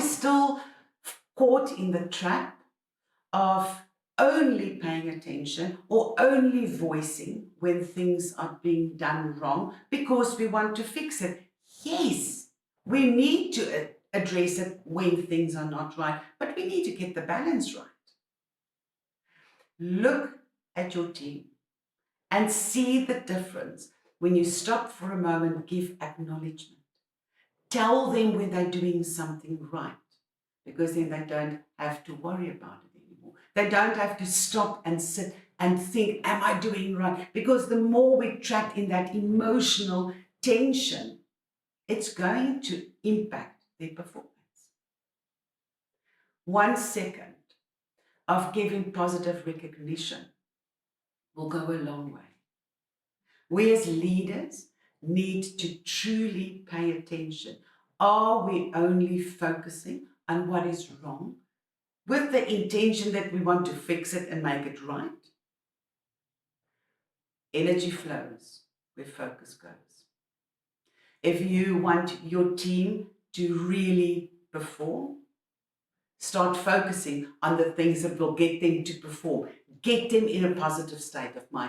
still caught in the trap of only paying attention or only voicing when things are being done wrong because we want to fix it. Yes, we need to address it when things are not right, but we need to get the balance right. Look at your team and see the difference when you stop for a moment, give acknowledgement. Tell them when they're doing something right, because then they don't have to worry about it anymore. They don't have to stop and sit and think, am I doing right? Because the more we're trapped in that emotional tension, it's going to impact their performance. 1 second of giving positive recognition will go a long way. We as leaders need to truly pay attention. Are we only focusing on what is wrong with the intention that we want to fix it and make it right? Energy flows where focus goes. If you want your team to really perform, start focusing on the things that will get them to perform. Get them in a positive state of mind.